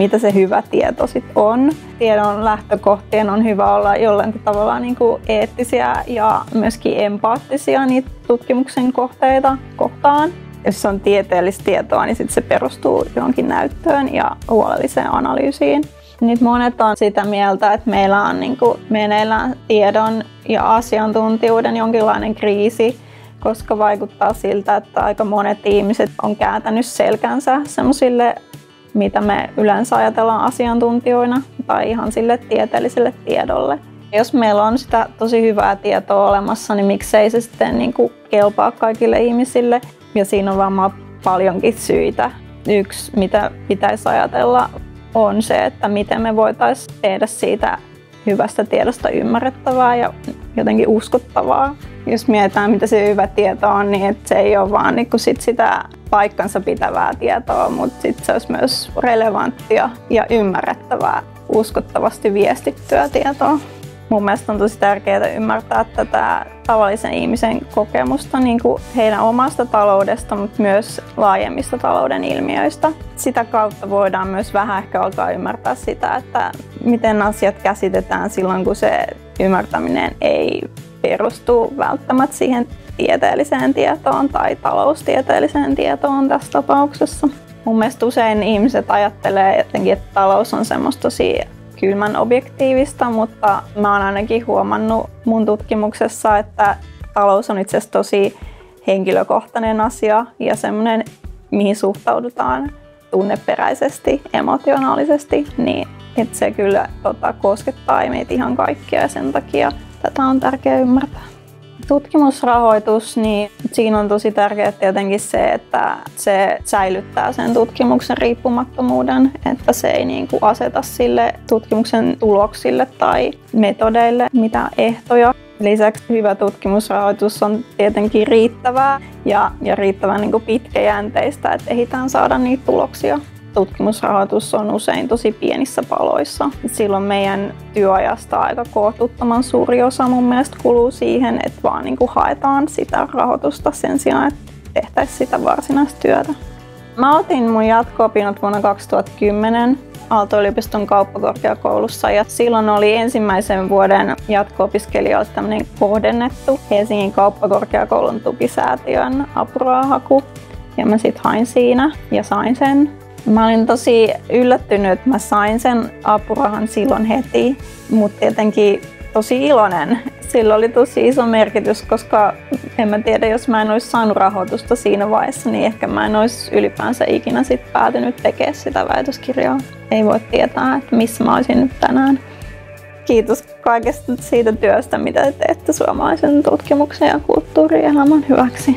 mitä se hyvä tieto sitten on. Tiedon lähtökohtien on hyvä olla jollain tavalla niin kuin eettisiä ja myöskin empaattisia niitä tutkimuksen kohteita kohtaan. Jos on tieteellistä tietoa, niin sitten se perustuu johonkin näyttöön ja huolelliseen analyysiin. Nyt monet on sitä mieltä, että meillä on niin kuin meneillään tiedon ja asiantuntijuuden jonkinlainen kriisi, koska vaikuttaa siltä, että aika monet ihmiset on kääntänyt selkänsä semmoisille, mitä me yleensä ajatellaan asiantuntijoina tai ihan sille tieteelliselle tiedolle. Jos meillä on sitä tosi hyvää tietoa olemassa, niin miksei se sitten niin kuin kelpaa kaikille ihmisille? Ja siinä on varmaan paljonkin syitä. Yksi, mitä pitäisi ajatella, on se, että miten me voitaisiin tehdä siitä hyvästä tiedosta ymmärrettävää ja jotenkin uskottavaa. Jos mietitään, mitä se hyvä tieto on, niin että se ei ole vaan niin kuin sitä paikkansa pitävää tietoa, mutta sitten se olisi myös relevanttia ja ymmärrettävää, uskottavasti viestittyä tietoa. Mun mielestä on tosi tärkeää ymmärtää tätä tavallisen ihmisen kokemusta niin kuin heidän omasta taloudesta, mutta myös laajemmista talouden ilmiöistä. Sitä kautta voidaan myös vähän ehkä alkaa ymmärtää sitä, että miten asiat käsitetään silloin, kun se ymmärtäminen ei perustu välttämättä siihen tieteelliseen tietoon tai taloustieteelliseen tietoon tässä tapauksessa. Mun mielestä usein ihmiset ajattelee jotenkin, että talous on semmoista tosi kylmän objektiivista, mutta mä oon ainakin huomannut mun tutkimuksessa, että talous on itse asiassa tosi henkilökohtainen asia ja semmoinen, mihin suhtaudutaan tunneperäisesti, emotionaalisesti, niin että se kyllä koskettaa meitä ihan kaikkia ja sen takia tätä on tärkeää ymmärtää. Tutkimusrahoitus, niin siinä on tosi tärkeää jotenkin se, että se säilyttää sen tutkimuksen riippumattomuuden, että se ei niin kuin aseta sille tutkimuksen tuloksille tai metodeille mitään ehtoja. Lisäksi hyvä tutkimusrahoitus on tietenkin riittävää ja riittävän niin kuin pitkäjänteistä, että ehditään saada niitä tuloksia. Tutkimusrahoitus on usein tosi pienissä paloissa. Silloin meidän työajasta aika kohtuuttoman suuri osa mun mielestä kuluu siihen, että vaan niin kuin haetaan sitä rahoitusta sen sijaan, että tehtäisiin sitä varsinaista työtä. Mä otin mun jatko-opinnot vuonna 2010 Aalto-yliopiston kauppakorkeakoulussa ja silloin oli ensimmäisen vuoden jatko-opiskelijoille tämmöinen kohdennettu Helsingin kauppakorkeakoulun tukisäätiön apurahahaku. Ja mä sit hain siinä ja sain sen. Mä olin tosi yllättynyt, että mä sain sen apurahan silloin heti, mutta tietenkin tosi iloinen. Sillä oli tosi iso merkitys, koska en mä tiedä, jos mä en olisi saanut rahoitusta siinä vaiheessa, niin ehkä mä en olisi ylipäänsä ikinä sit päätynyt tekemään sitä väitöskirjaa. Ei voi tietää, että missä mä olisin nyt tänään. Kiitos kaikesta siitä työstä, mitä te teette suomalaisen tutkimuksen ja kulttuurielämän hyväksi.